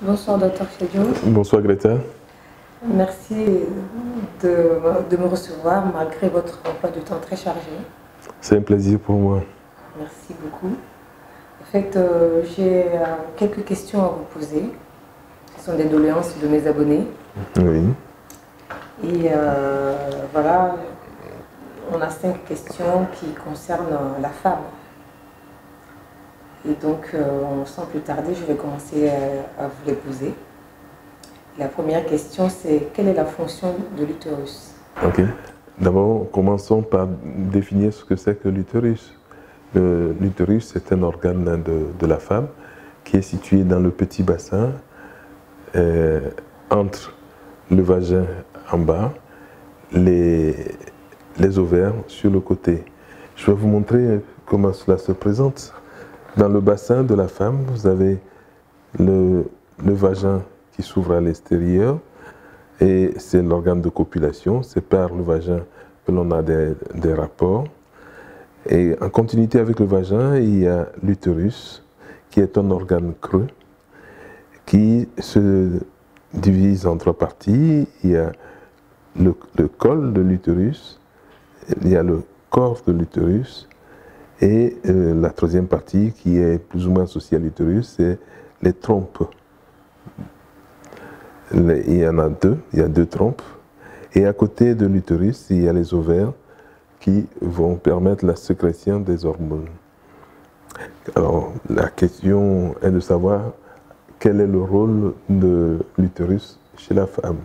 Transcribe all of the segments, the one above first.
Bonsoir, docteur Chedio. Bonsoir Greta. Merci de me recevoir malgré votre emploi de temps très chargé. C'est un plaisir pour moi. Merci beaucoup. En fait, j'ai quelques questions à vous poser. Ce sont des doléances de mes abonnés. Oui. Et voilà, on a 5 questions qui concernent la femme. Et donc, sans plus tarder, je vais commencer à vous les poser. La première question, c'est quelle est la fonction de l'utérus? Ok. D'abord, commençons par définir ce que c'est que l'utérus. L'utérus, c'est un organe de la femme qui est situé dans le petit bassin entre le vagin en bas, les ovaires sur le côté. Je vais vous montrer comment cela se présente. Dans le bassin de la femme, vous avez le vagin qui s'ouvre à l'extérieur et c'est l'organe de copulation. C'est par le vagin que l'on a des rapports. Et en continuité avec le vagin, il y a l'utérus qui est un organe creux qui se divise en 3 parties. Il y a le col de l'utérus, il y a le corps de l'utérus et la 3e partie qui est plus ou moins associée à l'utérus, c'est les trompes. Il y en a 2, il y a 2 trompes. Et à côté de l'utérus, il y a les ovaires qui vont permettre la sécrétion des hormones. Alors, la question est de savoir quel est le rôle de l'utérus chez la femme.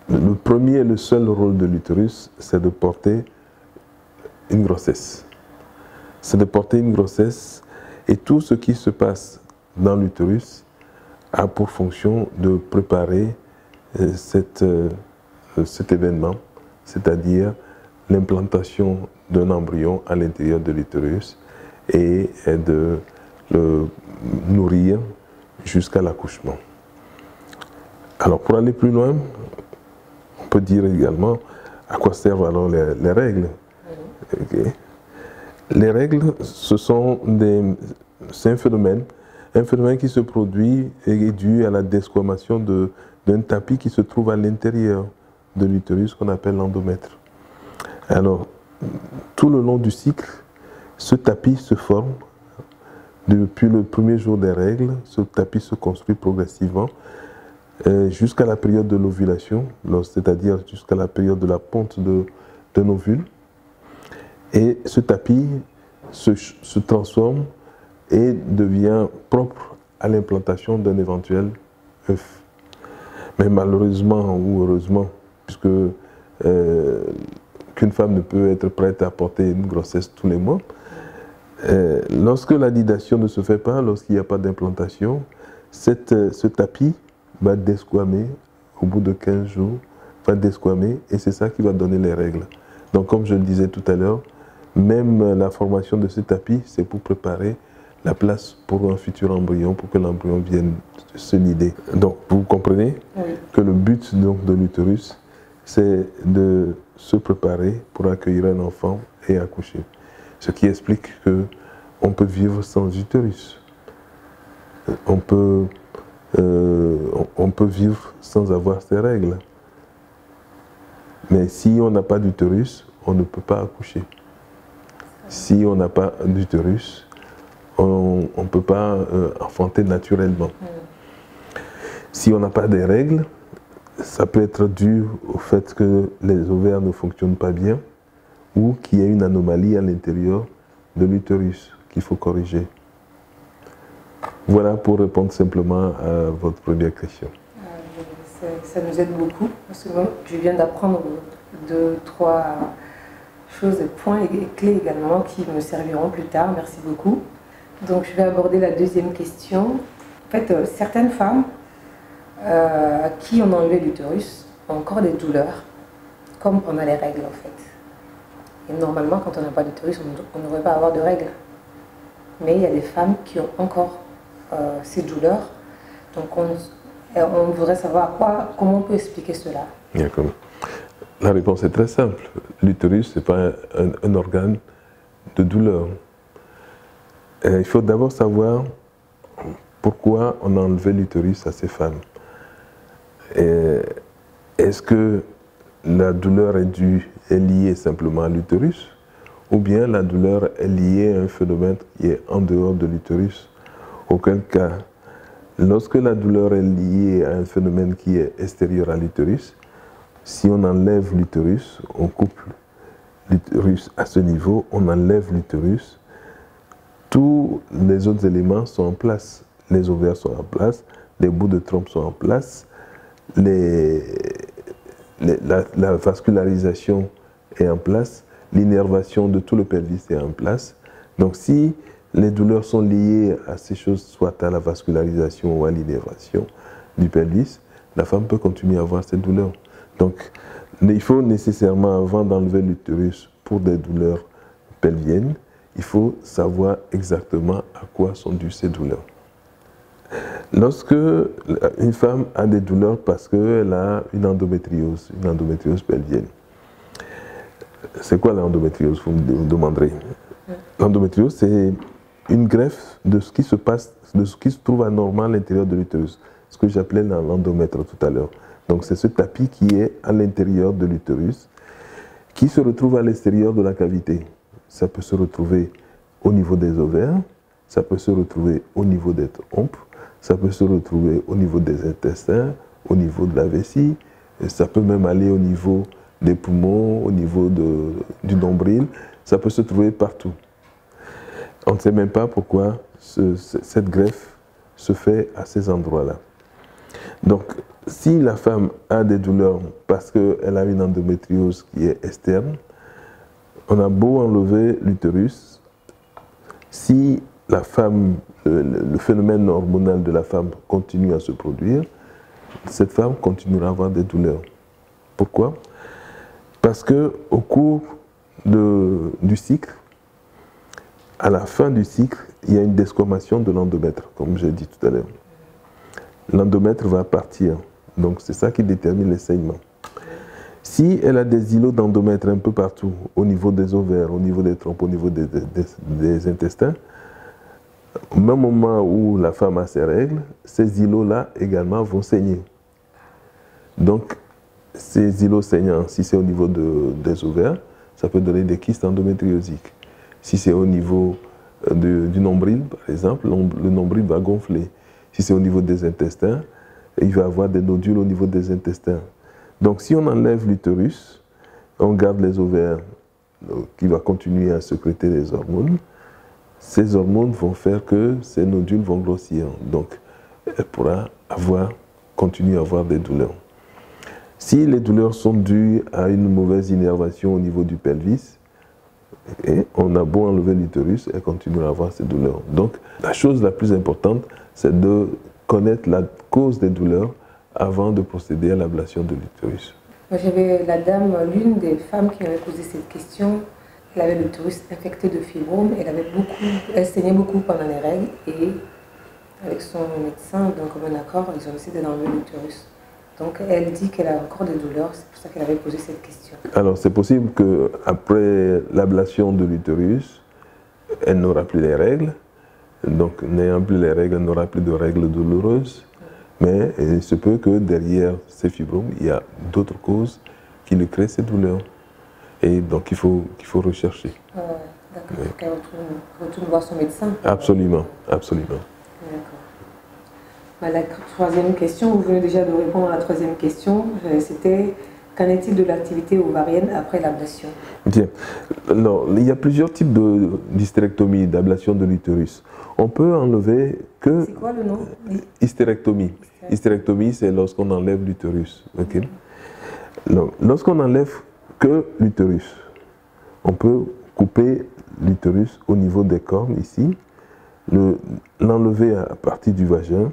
Le premier et le seul rôle de l'utérus, c'est de porter une grossesse. C'est de porter une grossesse et tout ce qui se passe dans l'utérus a pour fonction de préparer cet événement, c'est-à-dire l'implantation d'un embryon à l'intérieur de l'utérus et de le nourrir jusqu'à l'accouchement. Alors pour aller plus loin, on peut dire également à quoi servent alors les règles. Okay. Les règles, c'est un phénomène qui se produit et est dû à la desquamation d'un tapis qui se trouve à l'intérieur de l'utérus qu'on appelle l'endomètre. Alors, tout le long du cycle, ce tapis se forme. Depuis le premier jour des règles, ce tapis se construit progressivement jusqu'à la période de l'ovulation, c'est-à-dire jusqu'à la période de la ponte d'un ovule. Et ce tapis se transforme et devient propre à l'implantation d'un éventuel œuf. Mais malheureusement ou heureusement, puisque qu'une femme ne peut être prête à porter une grossesse tous les mois, lorsque la nidation ne se fait pas, lorsqu'il n'y a pas d'implantation, ce tapis va desquamer au bout de 15 jours, va desquamer et c'est ça qui va donner les règles. Donc comme je le disais tout à l'heure, même la formation de ce tapis, c'est pour préparer la place pour un futur embryon, pour que l'embryon vienne se nider. Donc, vous comprenez que le but donc, de l'utérus, c'est de se préparer pour accueillir un enfant et accoucher. Ce qui explique qu'on peut vivre sans utérus. On peut vivre sans avoir ses règles. Mais si on n'a pas d'utérus, on ne peut pas accoucher. Si on n'a pas d'utérus, on ne peut pas enfanter naturellement. Si on n'a pas des règles, ça peut être dû au fait que les ovaires ne fonctionnent pas bien ou qu'il y a une anomalie à l'intérieur de l'utérus qu'il faut corriger. Voilà pour répondre simplement à votre première question. Ça nous aide beaucoup, parce que je viens d'apprendre 2, 3 choses, points et clés également qui me serviront plus tard. Merci beaucoup. Donc je vais aborder la deuxième question. En fait, certaines femmes à qui on a enlevé l'utérus ont encore des douleurs, comme pendant les règles en fait. Et normalement, quand on n'a pas d'utérus, on ne devrait pas avoir de règles. Mais il y a des femmes qui ont encore ces douleurs. Donc on voudrait savoir comment on peut expliquer cela. D'accord. La réponse est très simple. L'utérus, ce n'est pas un organe de douleur. Il faut d'abord savoir pourquoi on a enlevé l'utérus à ces femmes. Est-ce que la douleur est liée simplement à l'utérus, ou bien la douleur est liée à un phénomène qui est en dehors de l'utérus? Auquel cas, lorsque la douleur est liée à un phénomène qui est extérieur à l'utérus, si on enlève l'utérus, on coupe l'utérus à ce niveau, on enlève l'utérus, tous les autres éléments sont en place. Les ovaires sont en place, les bouts de trompe sont en place, la vascularisation est en place, l'innervation de tout le pelvis est en place. Donc si les douleurs sont liées à ces choses, soit à la vascularisation ou à l'innervation du pelvis, la femme peut continuer à avoir cette douleur. Donc il faut nécessairement, avant d'enlever l'utérus pour des douleurs pelviennes, il faut savoir exactement à quoi sont dues ces douleurs. Lorsque une femme a des douleurs parce qu'elle a une endométriose pelvienne, c'est quoi l'endométriose, vous me demanderez? L'endométriose, c'est une greffe de ce qui se passe, de ce qui se trouve anormal à l'intérieur de l'utérus, ce que j'appelais l'endomètre tout à l'heure. Donc c'est ce tapis qui est à l'intérieur de l'utérus, qui se retrouve à l'extérieur de la cavité. Ça peut se retrouver au niveau des ovaires, ça peut se retrouver au niveau des trompes, ça peut se retrouver au niveau des intestins, au niveau de la vessie, et ça peut même aller au niveau des poumons, au niveau du nombril, ça peut se trouver partout. On ne sait même pas pourquoi cette greffe se fait à ces endroits-là. Donc, si la femme a des douleurs parce qu'elle a une endométriose qui est externe, on a beau enlever l'utérus, si la femme, le phénomène hormonal de la femme continue à se produire, cette femme continuera à avoir des douleurs. Pourquoi? Parce qu'au cours du cycle, à la fin du cycle, il y a une desquamation de l'endomètre, comme j'ai dit tout à l'heure. L'endomètre va partir, donc c'est ça qui détermine les saignements. Si elle a des îlots d'endomètre un peu partout, au niveau des ovaires, au niveau des trompes, au niveau des intestins, au même moment où la femme a ses règles, ces îlots-là également vont saigner. Donc, ces îlots saignants, si c'est au niveau des ovaires, ça peut donner des kystes endométriosiques. Si c'est au niveau du nombril, par exemple, le nombril va gonfler. Si c'est au niveau des intestins, il va y avoir des nodules au niveau des intestins. Donc si on enlève l'utérus, on garde les ovaires qui vont continuer à sécréter les hormones, ces hormones vont faire que ces nodules vont grossir. Donc elle pourra continuer à avoir des douleurs. Si les douleurs sont dues à une mauvaise innervation au niveau du pelvis, et on a beau enlever l'utérus, elle continuera à avoir ces douleurs. Donc la chose la plus importante, c'est de connaître la cause des douleurs avant de procéder à l'ablation de l'utérus. J'avais la dame, l'une des femmes qui m'avait posé cette question, elle avait l'utérus infecté de fibromes, elle saignait beaucoup pendant les règles et avec son médecin, donc comme un accord, ils ont décidé d'enlever l'utérus. Donc elle dit qu'elle a encore des douleurs, c'est pour ça qu'elle avait posé cette question. Alors c'est possible qu'après l'ablation de l'utérus, elle n'aura plus les règles. Donc n'ayant plus les règles, elle n'aura plus de règles douloureuses. Mais il se peut que derrière ces fibromes, il y a d'autres causes qui lui créent ces douleurs. Et donc il faut rechercher. D'accord, il faut qu'elle retourne voir son médecin. Absolument, absolument. D'accord. La troisième question, vous venez déjà de répondre à la troisième question, c'était qu'en est-il de l'activité ovarienne après l'ablation? Bien. Alors, il y a plusieurs types d'hystérectomie, d'ablation de l'utérus. On peut enlever que... C'est quoi le nom? Hystérectomie. Hystérectomie, c'est lorsqu'on enlève l'utérus. Okay? Lorsqu'on enlève que l'utérus, on peut couper l'utérus au niveau des cornes, ici, l'enlever à partir du vagin,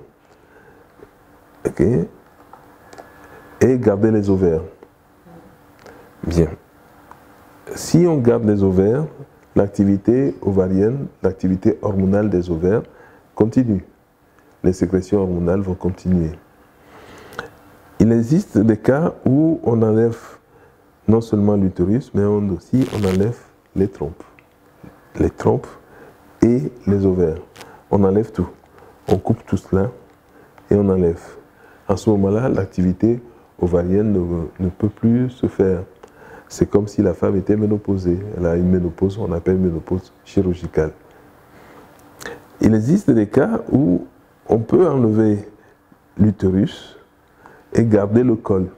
okay, et garder les ovaires. Bien. Si on garde les ovaires, l'activité ovarienne, l'activité hormonale des ovaires continue. Les sécrétions hormonales vont continuer. Il existe des cas où on enlève non seulement l'utérus, mais aussi on enlève les trompes. Les trompes et les ovaires. On enlève tout. on coupe tout cela et on enlève. En ce moment-là, l'activité ovarienne ne peut plus se faire. C'est comme si la femme était ménopausée. Elle a une ménopause, on appelle une ménopause chirurgicale. Il existe des cas où on peut enlever l'utérus et garder le col.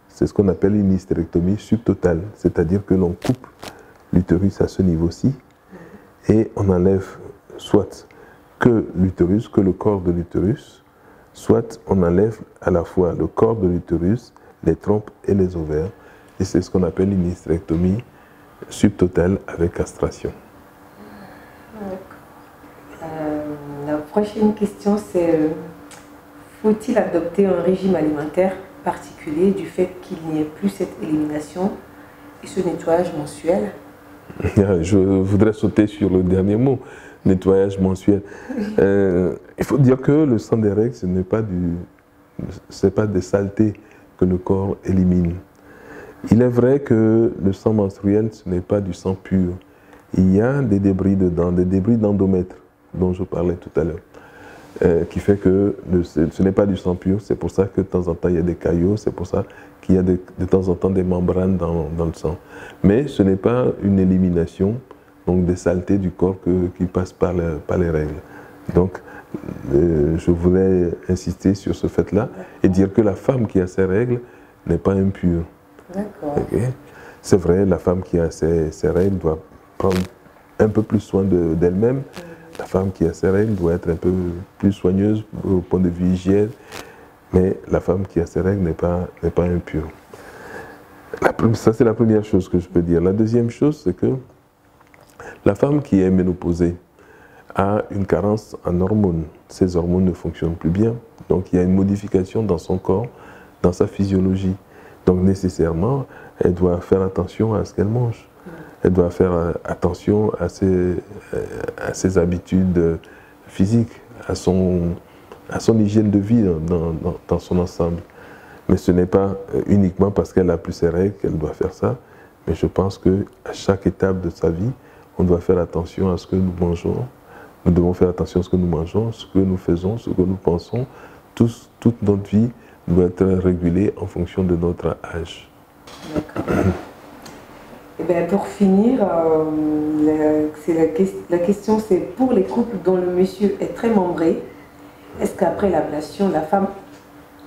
C'est ce qu'on appelle une hystérectomie subtotale, c'est-à-dire que l'on coupe l'utérus à ce niveau-ci et on enlève soit que l'utérus, que le corps de l'utérus, soit on enlève à la fois le corps de l'utérus, les trompes et les ovaires. Et c'est ce qu'on appelle une hystérectomie subtotale avec castration. La prochaine question, c'est faut-il adopter un régime alimentaire particulier du fait qu'il n'y ait plus cette élimination et ce nettoyage mensuel? Je voudrais sauter sur le dernier mot, nettoyage mensuel. Il faut dire que le sang des règles, ce n'est pas des saletés que le corps élimine. Il est vrai que le sang menstruel, ce n'est pas du sang pur. Il y a des débris dedans, des débris d'endomètre, dont je parlais tout à l'heure, qui fait que ce n'est pas du sang pur. C'est pour ça que de temps en temps, il y a des caillots, c'est pour ça qu'il y a de temps en temps des membranes dans le sang. Mais ce n'est pas une élimination donc des saletés du corps qui passent par les règles. Donc, je voulais insister sur ce fait-là et dire que la femme qui a ses règles n'est pas impure. D'accord. Okay. C'est vrai, la femme qui a ses règles doit prendre un peu plus soin d'elle-même. La femme qui a ses règles doit être un peu plus soigneuse au point de vue hygiène. Mais la femme qui a ses règles n'est pas impure. Ça, c'est la première chose que je peux dire. La deuxième chose, c'est que la femme qui est ménopausée a une carence en hormones. Ces hormones ne fonctionnent plus bien. Donc, il y a une modification dans son corps, dans sa physiologie. Donc, nécessairement, elle doit faire attention à ce qu'elle mange. Elle doit faire attention à ses habitudes physiques, à son hygiène de vie dans son ensemble. Mais ce n'est pas uniquement parce qu'elle a plus ses règles qu'elle doit faire ça. Mais je pense qu'à chaque étape de sa vie, on doit faire attention à ce que nous mangeons. Nous devons faire attention à ce que nous mangeons, ce que nous faisons, ce que nous pensons. Toute notre vie doit être régulée en fonction de notre âge. D'accord. Et bien pour finir, la question c'est pour les couples dont le monsieur est très membré, est-ce qu'après l'ablation, la femme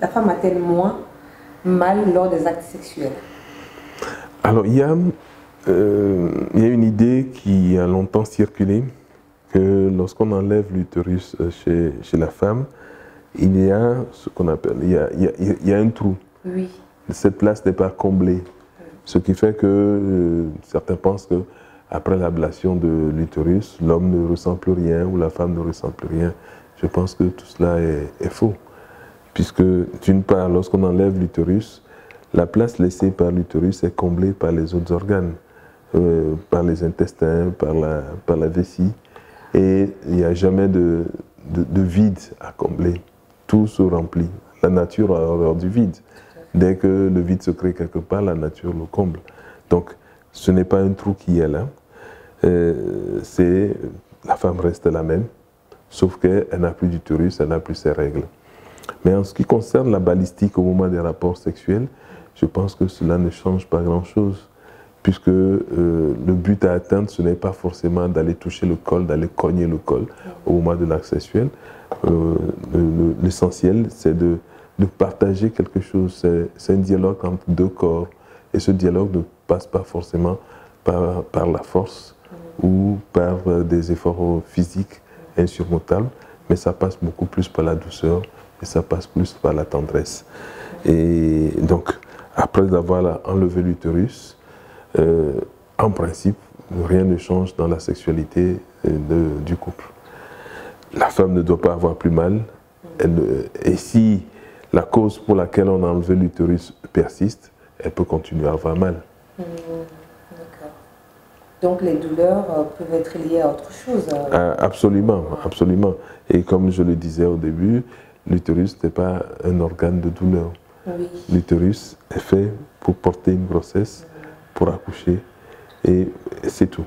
a-t-elle moins mal lors des actes sexuels? Alors il y a une idée qui a longtemps circulé, que lorsqu'on enlève l'utérus chez la femme, il y a ce qu'on appelle, il y a un trou. Oui. Cette place n'est pas comblée. Ce qui fait que certains pensent qu'après l'ablation de l'utérus, l'homme ne ressent plus rien ou la femme ne ressent plus rien. Je pense que tout cela est faux. Puisque, d'une part, lorsqu'on enlève l'utérus, la place laissée par l'utérus est comblée par les autres organes, par les intestins, par la vessie. Et il n'y a jamais de vide à combler. Tout se remplit. La nature a horreur du vide. Dès que le vide se crée quelque part, la nature le comble. Donc, ce n'est pas un trou qui est là. La femme reste la même, sauf qu'elle n'a plus d'utérus, elle n'a plus ses règles. Mais en ce qui concerne la balistique au moment des rapports sexuels, je pense que cela ne change pas grand-chose, puisque le but à atteindre, ce n'est pas forcément d'aller toucher le col, d'aller cogner le col au moment de l'acte sexuel. L'essentiel, c'est de partager quelque chose. C'est un dialogue entre deux corps. Et ce dialogue ne passe pas forcément par la force ou par des efforts physiques insurmontables, mais ça passe beaucoup plus par la douceur et ça passe plus par la tendresse. Et donc, après avoir enlevé l'utérus, en principe, rien ne change dans la sexualité du couple. La femme ne doit pas avoir plus mal. Et si la cause pour laquelle on a enlevé l'utérus persiste, elle peut continuer à avoir mal. D'accord. Donc les douleurs peuvent être liées à autre chose. Absolument, absolument. Et comme je le disais au début, l'utérus n'est pas un organe de douleur. Oui. L'utérus est fait pour porter une grossesse, pour accoucher, et c'est tout.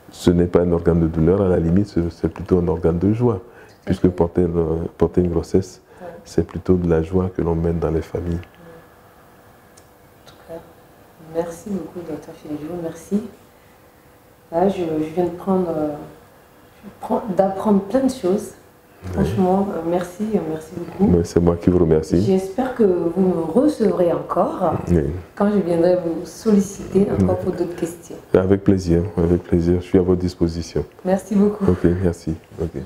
Ce n'est pas un organe de douleur, à la limite, c'est plutôt un organe de joie. puisque porter une grossesse, c'est plutôt de la joie que l'on mène dans les familles. En tout cas, merci beaucoup, Dr Philippe, merci. Là, je viens d'apprendre plein de choses. Franchement, merci beaucoup. C'est moi qui vous remercie. J'espère que vous me recevrez encore quand je viendrai vous solliciter encore pour d'autres questions. Avec plaisir, je suis à votre disposition. Merci beaucoup. Ok, merci. Okay.